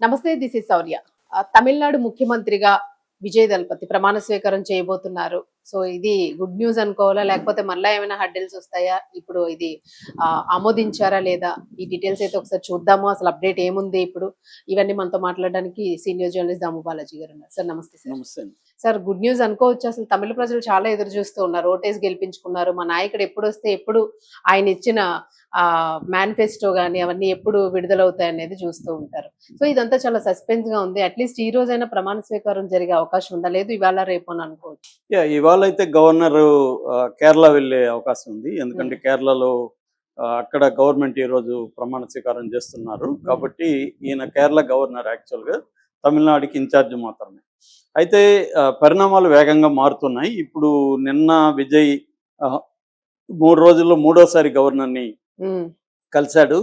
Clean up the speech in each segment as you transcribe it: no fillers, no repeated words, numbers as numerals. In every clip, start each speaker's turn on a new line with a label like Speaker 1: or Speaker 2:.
Speaker 1: నమస్తే, this is శౌర్య. తమిళనాడు ముఖ్యమంత్రిగా విజయ్ దళపతి ప్రమాణ స్వీకారం చేయబోతున్నారు. సో ఇది గుడ్ న్యూస్ అనుకోవాలా? లేకపోతే మళ్ళా ఏమైనా హర్డిల్స్ వస్తాయా? ఇప్పుడు ఇది ఆమోదించారా లేదా? ఈ డీటెయిల్స్ అయితే ఒకసారి చూద్దాము. అసలు అప్డేట్ ఏముంది ఇప్పుడు? ఇవన్నీ మనతో మాట్లాడడానికి సీనియర్ జర్నలిస్ట్ దాము బాలాజీ గారు ఉన్నారు. సార్ నమస్తే సార్.
Speaker 2: నమస్తే.
Speaker 1: సార్ గుడ్ న్యూస్ అనుకోవచ్చు. అసలు తమిళ ప్రజలు చాలా ఎదురు చూస్తూ ఉన్నారు. ఓటేసి గెలిపించుకున్నారు. మా నాయకుడు ఎప్పుడు వస్తే ఎప్పుడు ఆయన ఇచ్చిన మేనిఫెస్టో గానీ అవన్నీ ఎప్పుడు విడుదలవుతాయి అనేది చూస్తూ ఉంటారు. సో ఇదంతా చాలా సస్పెన్స్ గా ఉంది. అట్లీస్ట్ ఈ రోజైనా ప్రమాణ స్వీకారం జరిగే అవకాశం ఉందా? లేదు ఇవాళ రేపు అని అనుకోవచ్చు.
Speaker 2: ఇవాళ అయితే గవర్నర్ కేరళ వెళ్ళే అవకాశం ఉంది. ఎందుకంటే కేరళలో అక్కడ గవర్నమెంట్ ఈ రోజు ప్రమాణ స్వీకారం చేస్తున్నారు. కాబట్టి ఈయన కేరళ గవర్నర్ యాక్చువల్గా తమిళనాడుకి ఇన్ఛార్జ్ మాత్రమే. అయితే పరిణామాలు వేగంగా మారుతున్నాయి. ఇప్పుడు నిన్న విజయ్ 3 రోజుల్లో మూడోసారి గవర్నర్ని కలిశాడు.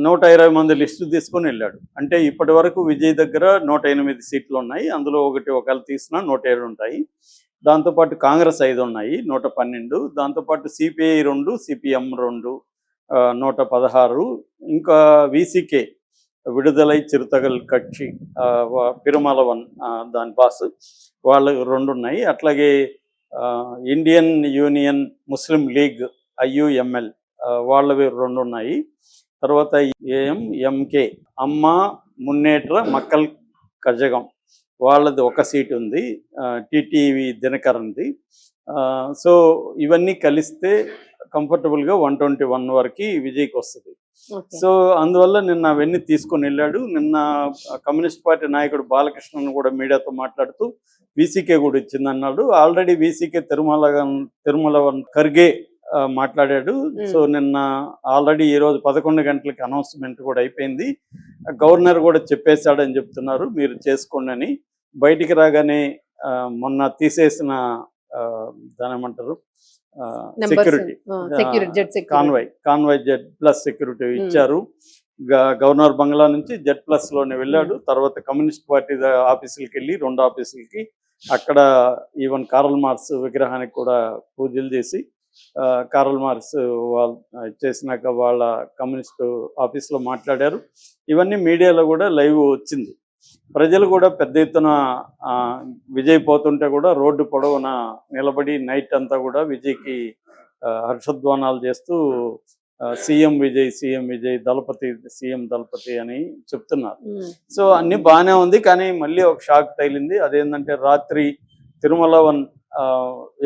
Speaker 2: 120 మంది లిస్టు తీసుకొని వెళ్ళాడు. అంటే ఇప్పటి వరకు విజయ్ దగ్గర 108 సీట్లు ఉన్నాయి. అందులో ఒకవేళ తీసినా 107 ఉంటాయి. దాంతోపాటు కాంగ్రెస్ 5 ఉన్నాయి, 112. దాంతోపాటు సిపిఐ 2, సిపిఎం 2, 116. ఇంకా విసికే విడుదలై చిరుతగల్ కక్షి పిరుమలవన్ దాని బాస్ వాళ్ళు 2 ఉన్నాయి. అట్లాగే ఇండియన్ యూనియన్ ముస్లిం లీగ్ IUML వాళ్ళవి 2 ఉన్నాయి. తర్వాత AMMK అమ్మ మున్నేట్ర మక్కల్ కజగం వాళ్ళది 1 సీట్ ఉంది, టీటీవీ దినకరన్ది. సో ఇవన్నీ కలిస్తే కంఫర్టబుల్గా 121 వరకు విజయ్కి వస్తుంది. సో అందువల్ల నిన్న అవన్నీ తీసుకొని వెళ్ళాడు. నిన్న కమ్యూనిస్ట్ పార్టీ నాయకుడు బాలకృష్ణన్ కూడా మీడియాతో మాట్లాడుతూ వీసీకే కూడా ఇచ్చిందన్నాడు. ఆల్రెడీ వీసీకే తిరుమల ఖర్గే మాట్లాడాడు. సో నిన్న ఆల్రెడీ ఈరోజు 11 గంటలకి అనౌన్స్మెంట్ కూడా అయిపోయింది. గవర్నర్ కూడా చెప్పేశాడని చెప్తున్నారు, మీరు చేసుకోండి అని. బయటికి రాగానే మొన్న తీసేసిన దాని ఏమంటారు సెక్యూరిటీ కాన్వాయ్ Z+ సెక్యూరిటీ ఇచ్చారు. గవర్నర్ బంగ్లా నుంచి Z+ లోనే వెళ్ళాడు. తర్వాత కమ్యూనిస్ట్ పార్టీ ఆఫీసులకి వెళ్ళి 2 ఆఫీసులకి అక్కడ ఈవెన్ కార్ల్ మార్క్స్ విగ్రహానికి కూడా పూజలు చేసి కార్ల్ మార్క్స్ వాళ్ళు చేసినాక వాళ్ళ కమ్యూనిస్ట్ ఆఫీస్లో మాట్లాడారు. ఇవన్నీ మీడియాలో కూడా లైవ్ వచ్చింది. ప్రజలు కూడా పెద్ద ఎత్తున విజయ్ పోతుంటే కూడా రోడ్డు పొడవున నిలబడి నైట్ అంతా కూడా విజయ్కి హర్షధ్వానాలు చేస్తూ సీఎం విజయ్ దళపతి, సీఎం దళపతి అని చెప్తున్నారు. సో అన్ని బాగానే ఉంది. కానీ మళ్ళీ ఒక షాక్ తగిలింది. అదేంటంటే రాత్రి తిరుమలవన్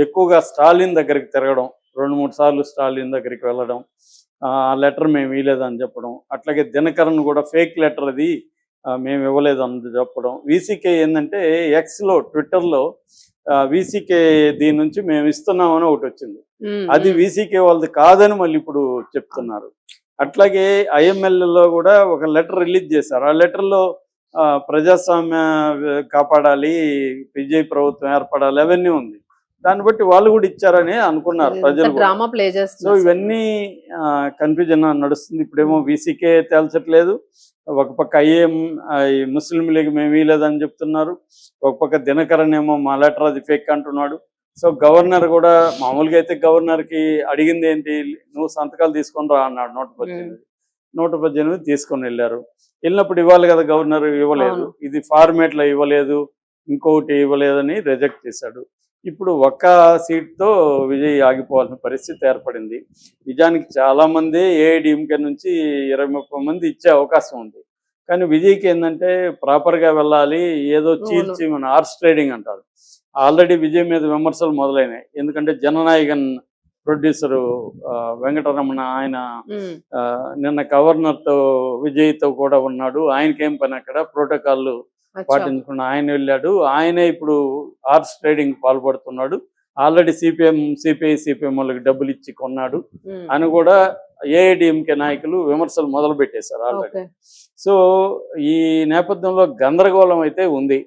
Speaker 2: ఎక్కువగా స్టాలిన్ దగ్గరికి తిరగడం, 2-3 సార్లు స్టాలిన్ దగ్గరికి వెళ్ళడం, ఆ లెటర్ మేము ఇవ్వలేదని చెప్పడం. అట్లాగే దినకరన్ కూడా ఫేక్ లెటర్ అది మేము ఇవ్వలేదని చెప్పడం. వీసీకే ఏంటంటే ఎక్స్లో ట్విట్టర్లో వీసీకే దీని నుంచి మేము ఇస్తున్నామని ఒకటి వచ్చింది. అది వీసీకే వాళ్ళది కాదని మళ్ళీ ఇప్పుడు చెప్తున్నారు. అట్లాగే IMLలో కూడా ఒక లెటర్ రిలీజ్ చేశారు. ఆ లెటర్లో ప్రజాస్వామ్య కాపాడాలి, విజయ్ ప్రభుత్వం ఏర్పడాలి అవన్నీ ఉంది. దాన్ని బట్టి వాళ్ళు కూడా ఇచ్చారని అనుకున్నారు ప్రజలు. సో ఇవన్నీ కన్ఫ్యూజన్ నడుస్తుంది. ఇప్పుడేమో వీసీకే తేల్చట్లేదు. ఒక పక్క ముస్లిం లీగ్ మేము ఇవ్వలేదని చెప్తున్నారు. ఒక పక్క దినకరన్ ఏమో మా లెటర్ అది ఫేక్ అంటున్నాడు. సో గవర్నర్ కూడా మామూలుగా అయితే గవర్నర్కి అడిగింది ఏంటి, నువ్వు సంతకాలు తీసుకొని రా అన్నాడు. 118 తీసుకొని వెళ్ళారు. వెళ్ళినప్పుడు ఇవ్వాలి కదా, గవర్నర్ ఇవ్వలేదు. ఇది ఫార్మేట్లో ఇవ్వలేదు, ఇంకొకటి ఇవ్వలేదని రిజెక్ట్ చేశాడు. ఇప్పుడు 1 సీట్తో విజయ్ ఆగిపోవాల్సిన పరిస్థితి ఏర్పడింది. నిజానికి చాలామంది ఏఐడిఎంకే నుంచి 20-30 మంది ఇచ్చే అవకాశం ఉంది. కానీ విజయ్కి ఏంటంటే ప్రాపర్గా వెళ్ళాలి, ఏదో చీల్చి మన హార్స్ ట్రేడింగ్ అంటారు. ఆల్రెడీ విజయ్ మీద విమర్శలు మొదలైనాయి. ఎందుకంటే జననాయకన్ ప్రొడ్యూసరు వెంకటరమణ ఆయన నిన్న గవర్నర్తో విజయ్తో కూడా ఉన్నాడు. ఆయనకేం పని అక్కడ, ప్రోటోకాల్ పాటించకుండా ఆయన వెళ్ళాడు. ఆయనే ఇప్పుడు హార్స్ ట్రేడింగ్ పాల్పడుతున్నాడు. ఆల్రెడీ సిపిఎం వాళ్ళకి డబ్బులు ఇచ్చి కొన్నాడు అని కూడా ఏఐడిఎంకే నాయకులు విమర్శలు మొదలు పెట్టేశారు ఆల్రెడీ. సో ఈ నేపథ్యంలో గందరగోళం అయితే ఉంది.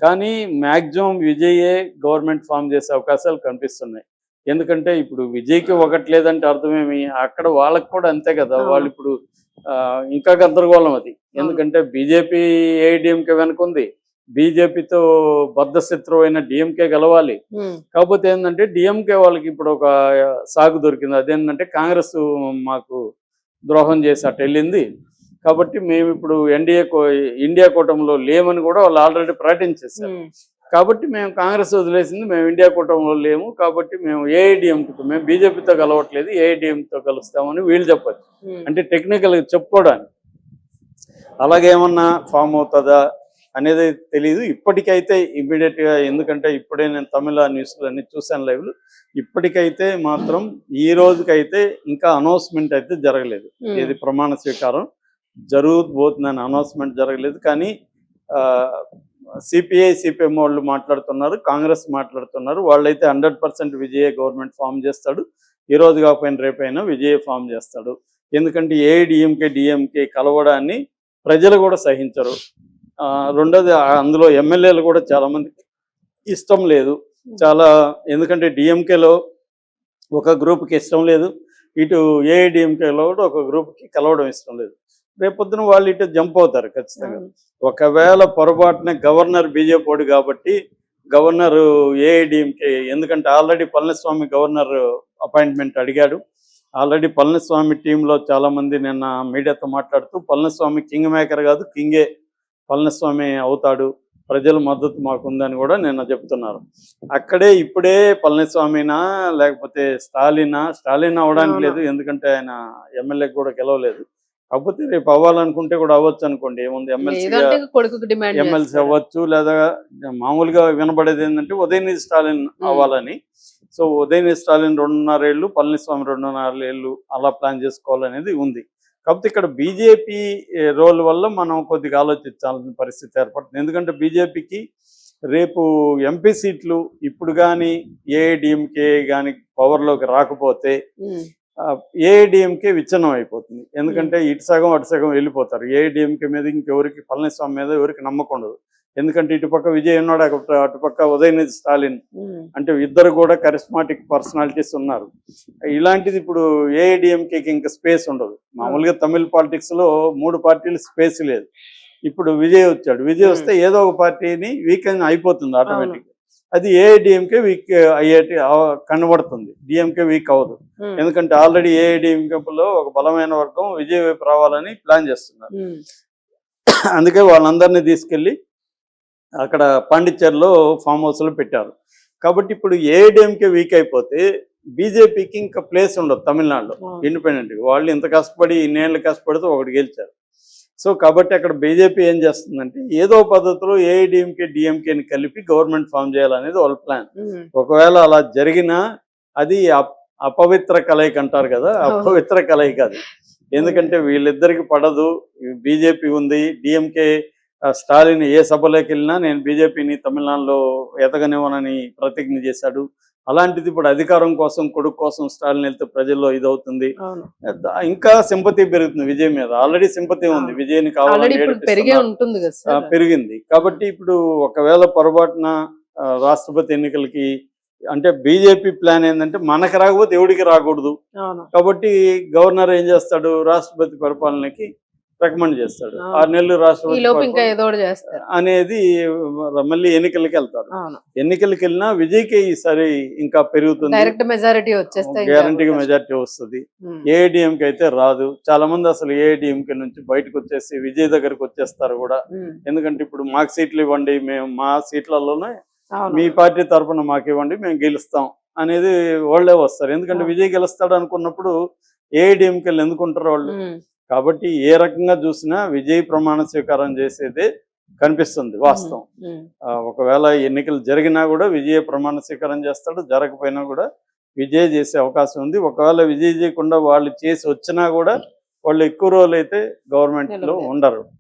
Speaker 2: కానీ మ్యాక్సిమం విజయే గవర్నమెంట్ ఫామ్ చేసే అవకాశాలు కనిపిస్తున్నాయి. ఎందుకంటే ఇప్పుడు విజయ్కి ఒకటి లేదంటే అర్థమేమి, అక్కడ వాళ్ళకి కూడా అంతే కదా. వాళ్ళు ఇప్పుడు ఇంకా గందరగోళం అది. ఎందుకంటే బీజేపీ ఏఐడిఎంకే వెనుకుంది, బీజేపీతో బద్ధశత్రువు అయిన డిఎంకే గెలవాలి. కాకపోతే ఏంటంటే డిఎంకే వాళ్ళకి ఇప్పుడు ఒక సాగు దొరికింది. అదేంటంటే కాంగ్రెస్ మాకు ద్రోహం చేసి అటు వెళ్ళింది, కాబట్టి మేము ఇప్పుడు ఇండియా కూటమిలో లేమని కూడా వాళ్ళు ఆల్రెడీ ప్రకటించేశారు. కాబట్టి మేము కాంగ్రెస్ వదిలేసింది, మేము ఇండియా కూటమిలో లేము, కాబట్టి మేము ఏఐడిఎంతో, మేము బీజేపీతో కలవట్లేదు, ఏఐడిఎంతో కలుస్తామని వీళ్ళు చెప్పచ్చు. అంటే టెక్నికల్గా చెప్పుకోవడానికి. అలాగేమన్నా ఫామ్ అవుతుందా అనేది తెలియదు. ఇప్పటికైతే ఇమ్మీడియట్గా, ఎందుకంటే ఇప్పుడే నేను తమిళ న్యూస్లు అన్ని చూశాను లైవ్లు, ఇప్పటికైతే మాత్రం ఈ రోజుకైతే ఇంకా అనౌన్స్మెంట్ అయితే జరగలేదు. ఏది ప్రమాణ స్వీకారం జరగబోతుందని అనౌన్స్మెంట్ జరగలేదు. కానీ సిపిఐ సిపిఎం వాళ్ళు మాట్లాడుతున్నారు, కాంగ్రెస్ మాట్లాడుతున్నారు. వాళ్ళైతే 100% విజయ గవర్నమెంట్ ఫామ్ చేస్తాడు, ఈ రోజు కాకపోయినా రేపైనా విజయ ఫామ్ చేస్తాడు. ఎందుకంటే ఏఐడిఎంకే డిఎంకే కలవడాన్ని ప్రజలు కూడా సహించరు. రెండోది, అందులో ఎమ్మెల్యేలు కూడా చాలా మంది ఇష్టం లేదు చాలా. ఎందుకంటే డిఎంకేలో ఒక గ్రూప్కి ఇష్టం లేదు, ఇటు ఏఐడిఎంకేలో కూడా ఒక గ్రూప్కి కలవడం ఇష్టం లేదు. రేపొద్దున వాళ్ళు ఇటు జంప్ అవుతారు ఖచ్చితంగా. ఒకవేళ పొరపాటున గవర్నర్ బీజేపీ కాబట్టి గవర్నర్ ఏఐడిఎంకే, ఎందుకంటే ఆల్రెడీ పళనిస్వామి గవర్నర్ అపాయింట్మెంట్ అడిగాడు. ఆల్రెడీ పళనిస్వామి టీంలో చాలామంది నిన్న మీడియాతో మాట్లాడుతూ, పళనిస్వామి కింగ్ మేకర్ కాదు, కింగే పళనిస్వామి అవుతాడు, ప్రజల మద్దతు మాకుందని కూడా నిన్న చెప్తున్నారు. అక్కడే ఇప్పుడే పళనిస్వామినా లేకపోతే స్టాలిన్ అవడానికి లేదు, ఎందుకంటే ఆయన ఎమ్మెల్యే కూడా గెలవలేదు. కాకపోతే రేపు అవ్వాలనుకుంటే కూడా అవ్వచ్చు అనుకోండి, ఏముంది, ఎమ్మెల్సీ అవ్వచ్చు. లేదా మామూలుగా వినబడేది ఏంటంటే ఉదయనిధి స్టాలిన్ అవ్వాలని. సో ఉదయనిధి స్టాలిన్ 2.5 ఏళ్ళు, పళనిస్వామి 2.5 ఏళ్ళు అలా ప్లాన్ చేసుకోవాలనేది ఉంది. కాకపోతే ఇక్కడ బీజేపీ రోల్ వల్ల మనం కొద్దిగా ఆలోచించాల్సిన పరిస్థితి ఏర్పడుతుంది. ఎందుకంటే బీజేపీకి రేపు ఎంపీ సీట్లు ఇప్పుడు కానీ ఏఐడిఎంకే కానీ పవర్లోకి రాకపోతే ఏఐడిఎంకే విచ్ఛిన్నం అయిపోతుంది. ఎందుకంటే ఇటు సగం అటు సగం వెళ్ళిపోతారు. ఏఐడిఎంకే మీద ఇంకెవరికి, పళనిస్వామి మీద ఎవరికి నమ్మకం ఉండదు. ఎందుకంటే ఇటుపక్క విజయ్ ఉన్నాడు, అటుపక్క ఉదయనిధి స్టాలిన్, అంటే ఇద్దరు కూడా కరిస్మాటిక్ పర్సనాలిటీస్ ఉన్నారు. ఇలాంటిది ఇప్పుడు ఏఐడిఎంకేకి ఇంకా స్పేస్ ఉండదు. మామూలుగా తమిళ పాలిటిక్స్ లో 3 పార్టీలు స్పేస్ లేదు. ఇప్పుడు విజయ్ వచ్చాడు, విజయ్ వస్తే ఏదో ఒక పార్టీని వీకెండ్ అయిపోతుంది ఆటోమేటిక్. అది ఏఐడిఎంకే వీక్ అయ్యేటి కనబడుతుంది, డిఎంకే వీక్ అవ్వదు. ఎందుకంటే ఆల్రెడీ ఏఐడిఎంకేలో ఒక బలమైన వర్గం విజయ్ వైపు రావాలని ప్లాన్ చేస్తున్నారు. అందుకే వాళ్ళందరినీ తీసుకెళ్లి అక్కడ పాండిచ్చేరిలో ఫామ్ హౌస్లో పెట్టారు. కాబట్టి ఇప్పుడు ఏఐడిఎంకే వీక్ అయిపోతే బీజేపీకి ఇంకా ప్లేస్ ఉండదు తమిళనాడులో ఇండిపెండెంట్గా. వాళ్ళు ఇంత కష్టపడి, ఇన్నేళ్ళు కష్టపడితే ఒకటి గెలిచారు. సో కాబట్టి అక్కడ బీజేపీ ఏం చేస్తుందంటే ఏదో పద్ధతిలో ఏఐడిఎంకే డిఎంకేని కలిపి గవర్నమెంట్ ఫామ్ చేయాలనేది వాళ్ళ ప్లాన్. ఒకవేళ అలా జరిగినా అది అపవిత్ర కలయిక అంటారు కదా, అపవిత్ర కలయిక అది. ఎందుకంటే వీళ్ళిద్దరికి పడదు. బీజేపీ ఉంది, డిఎంకే స్టాలిన్ ఏ సభలోకి వెళ్ళినా నేను బీజేపీని తమిళనాడులో ఎదగనివ్వనని ప్రతిజ్ఞ చేశాడు. అలాంటిది ఇప్పుడు అధికారం కోసం, కొడుకు కోసం స్టాలిన్ వెళ్తే ప్రజల్లో ఇదవుతుంది. ఇంకా సింపతి పెరుగుతుంది విజయ్ మీద. ఆల్రెడీ సింపతి ఉంది, విజయ్ని కావాలని పెరిగింది. కాబట్టి ఇప్పుడు ఒకవేళ పొరపాటున రాష్ట్రపతి ఎన్నికలకి, అంటే బీజేపీ ప్లాన్ ఏంటంటే మనకు రాకపోతే ఎవడికి రాకూడదు. కాబట్టి గవర్నర్ ఏం చేస్తాడు, రాష్ట్రపతి పరిపాలనకి రికమెండ్ చేస్తాడు. 6 నెలలు రాష్ట్రపతి అనేది మళ్ళీ ఎన్నికలకి వెళ్తారు. ఎన్నికలకి వెళ్ళినా విజయ్కి ఈసారి ఇంకా పెరుగుతుంది, గ్యారంటీగా మెజారిటీ వస్తుంది. ఏఐడిఎంకి అయితే రాదు. చాలా మంది అసలు ఏఐడిఎంకి నుంచి బయటకు వచ్చేసి విజయ్ దగ్గరకు వచ్చేస్తారు కూడా. ఎందుకంటే ఇప్పుడు మాకు సీట్లు ఇవ్వండి, మేము మా సీట్లలోనే మీ పార్టీ తరఫున మాకు ఇవ్వండి, మేము గెలుస్తాం అనేది వాళ్ళే వస్తారు. ఎందుకంటే విజయ్ గెలుస్తాడు అనుకున్నప్పుడు ఏఐడిఎంకి ఎందుకుంటారు వాళ్ళు. కాబట్టి ఏ రకంగా చూసినా విజయ్ ప్రమాణ స్వీకారం చేసేదే కనిపిస్తుంది వాస్తవం. ఒకవేళ ఎన్నికలు జరిగినా కూడా విజయ్ ప్రమాణ స్వీకారం చేస్తాడు, జరగకపోయినా కూడా విజయ్ చేసే అవకాశం ఉంది. ఒకవేళ విజయ్ చేయకుండా వాళ్ళు చేసి వచ్చినా కూడా వాళ్ళు ఎక్కువ రోజులు అయితే గవర్నమెంట్ లో ఉండరు.